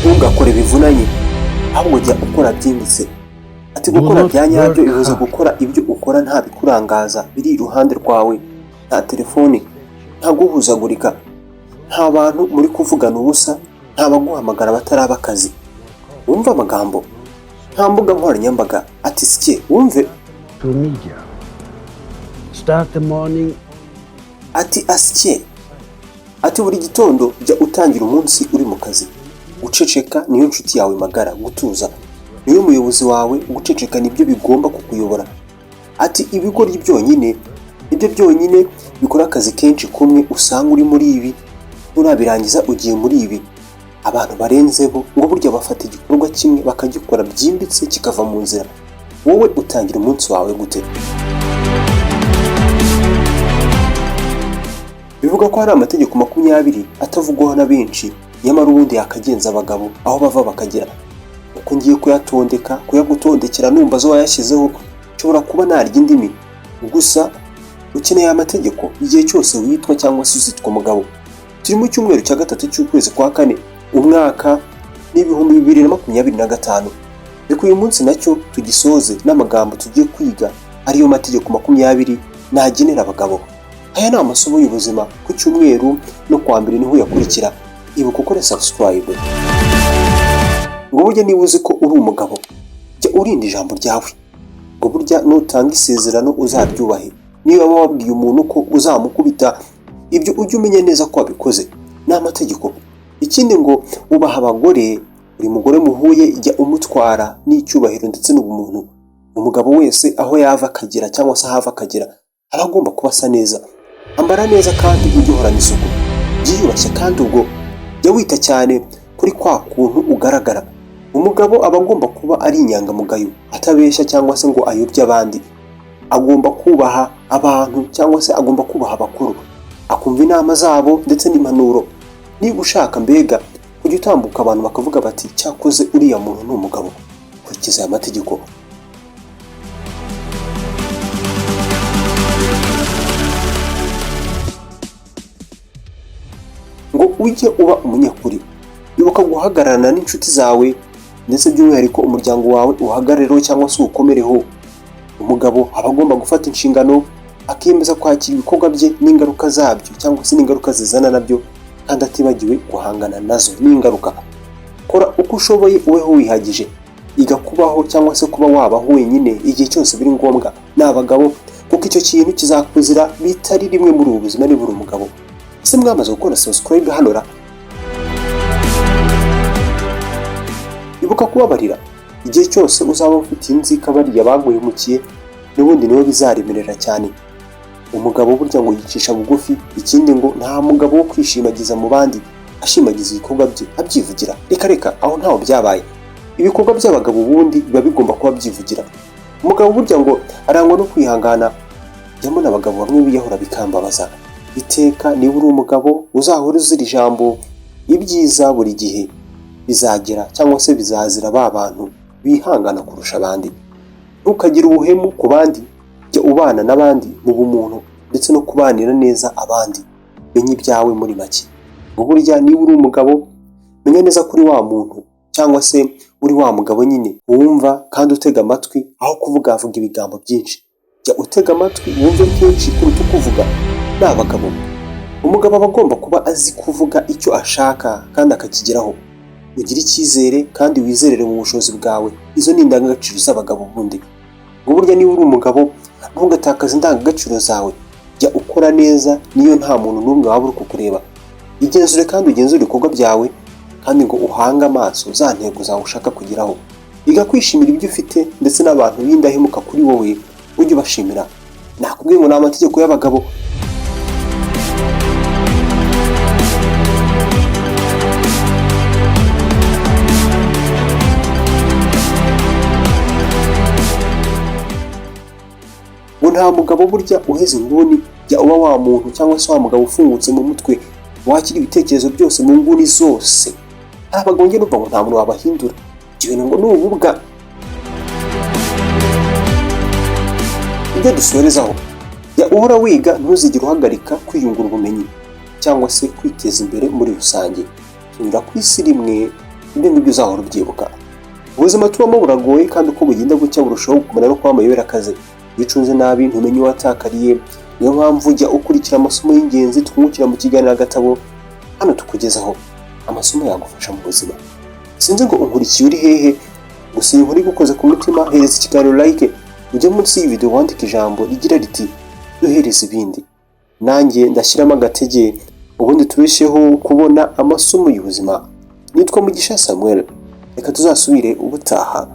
ntugakore bivunanye ahubwo jya ukora byimbitse. Ati gukora bya nyabyo bivuze gukora ibyo ukora nta bikurangaza biri iruhande rwawe, nta telefone, nta guhuzagurika, nta bantu muri kuvugana ubusa, nta baguhamagara bataraba akazi. Wumva amagambo, nta mbuga nkoranyambaga. Ati sike wumve to media. Start the morning. Ati asike. Ati buri gitondo jya utangira umunsi uri mu kazi. Guceceka niyo nshuti yawe magara, gutuza niyo muyobozi wawe, guceceka nibyo bigomba kukuyobora. Ati ibigoryi byonyine ibyo byonyine bikora akazi kenshi kumwe usanga uri muri ibi, urabirangiza ugiye muri ibi. Abantu barenze bo ngo burya bafata igikorwa kimwe bakagikora byimbitse kikava mu nzira. Wowe utangira umunsi wawe gute? Bivuga ko hari amategeko 20 atavugwaho na benshi, nyamara ubundi yakagenza abagabo aho bava bakagera. Uko ngiye kuyagutondekera numva zo wayashyizeho nshobora kuba narya indimi. Gusa ukeneye amategeko igihe cyose witwa cyangwa se uzitwa umugabo. Turi mu cyumweru cya gatatu cy'ukwezi kwa kane, umwaka n'ibihumbi 2025. Reka uyu munsi nacyo tugisoze n'amagambo tugiye kwiga ariyo mategeko 20 nagenera abagabo. Aya ni amasomo y'ubuzima ku cyumweru no kwa mbere niho yakurikira. Ibuka ukore subscribe. Ngo burya niba uzi ko uri umugabo jya urinda ijambo ryawe. Ngo burya nutanga isezerano uzaryubahe. Niba wabwiye umuntu ko uzamukubita, ibyo ujye umenya neza ko wabikoze. Ni amategeko. Ikindi ngo ubaha abagore, buri mugore muhuye jya umutwara n'icyubahiro ndetse n'ubumuntu. Umugabo wese aho yava akagera cyangwa se ahava akagera aragomba kuba asa neza. Ambara neza kandi ujye uhorana isuku. Byiyubashye kandi ubwo jya wita cyane kuri kwa kuntu ugaragara. Umugabo aba agomba kuba ari inyangamugayo, atabeshya cyangwa se ngo ayobye abandi. Agomba kubaha abantu cyangwa se agomba kubaha abakuru, akumva inama zabo ndetse n'impanuro. Niba ushaka mbega kujya utambuka abantu bakavuga bati cyakoze uriya muntu ni umugabo, kurikiza aya mategeko. Ngo ujye uba umunyakuri. Ibuka guhagararana n'inshuti zawe ndetse by'umwihariko umuryango wawe uhagarareho cyangwa se ukomereho. Umugabo aba agomba gufata inshingano, akiyemeza kwakira ibikorwa bye n'ingaruka zabyo cyangwa se n'ingaruka zizana nabyo, kandi atibagiwe guhangana nazo n'ingaruka. Kora uko ushoboye ubeho wihagije. Iga kubaho cyangwa se kuba wabaho wenyine igihe cyose biri ngombwa n'abagabo, kuko icyo kintu kizakuzira bitari rimwe muri ubu buzima niba uri umugabo. Ese mwamaze gukora subscribe hano ra? Ibuka kubabarira. Igihe cyose uzaba ufite inzika bariya baguhemukiye, n'ubundi niwe bizaremerera cyane. Umugabo burya ngo yicisha bugufi. Ikindi ngo nta mugabo wo kwishimagiza mu bandi, ashimagiza ibikorwa bye abyivugira. Reka aho ntaho byabaye. Ibikorwa by'abagabo ubundi biba bigomba kuba byivugira. Umugabo burya ngo arangwa no kwihangana. Jyamo n'abagabo bamwe biyahura bikambabaza. Iteka niba uri umugabo uzahora uzira ijambo. Ibyiza buri gihe bizagera cyangwa se bizazira ba bantu bihangana kurusha abandi. Ntukagire ubuhemu ku bandi, jya ubana n'abandi mu bumuntu ndetse no kubanira neza abandi. Menya ibyawe muri make. Ngo burya niba uri umugabo menya neza kuri wa muntu cyangwa se uri wa mugabo nyine wumva kandi utega amatwi aho kuvuga ibigambo byinshi. Jya utega amatwi wumve kenshi kuruta kuvuga. N'abagabo, umugabo aba agomba kuba azi kuvuga icyo ashaka kandi akakigeraho. Ugire icyizere kandi wizerere mu bushobozi bwawe. Izo ni indangagaciro z'abagabo bundi. Ngo burya niba uri umugabo ntugatakaze indangagaciro zawe. Jya ukora neza niyo nta muntu n'umwe waba uri kukureba. Igenzure kandi ugenzure ibikorwa byawe, kandi ngo uhange amaso za ntego zawe ushaka kugeraho. Iga kwishimira ibyo ufite ndetse n'abantu b'indahemuka kuri wowe ujye ubashimira. Nakubwiye ngo ni amategeko y'abagabo. Nta mugabo burya uheze inguni. Jya uba wa muntu cyangwa se wa mugabo ufungutse mu mutwe, wakira ibitekerezo byose mu nguni zose. Abagabo nge numva ngo nta muntu wabahindura. Ibintu ngo ni ububwa. Ibyo dusorezaho, jya uhora wiga, ntuzigere uhagarika kwiyungura ubumenyi cyangwa se kwiteza imbere muri rusange. Tunyura ku isi rimwe ibyo ngibyo uzahora ubyibuka. Ubuzima tubamo buragoye kandi uko bugenda gucya burushaho gukomera no kuba amayobera akazi. Iyo ucunze nabi ntumenye uwatakariye. Niyo mpamvu ujya ukurikira amasomo y'ingenzi twungukira mu kiganiro Agatabo. Hano tukugezaho amasomo yagufasha mu buzima. Sinzi ngo unkurikiye uri hehe, gusa iyi nkuru igukoze ku mutima, hereza ikiganiro like, ujye munsi y'iyi video wandika ijambo rigira riti duhereze ibindi. Nanjye ndashyiramo agatege, ubundi turusheho kubona amasomo y'ubuzima. Nitwa Mugisha Samuel, reka tuzasubire ubutaha.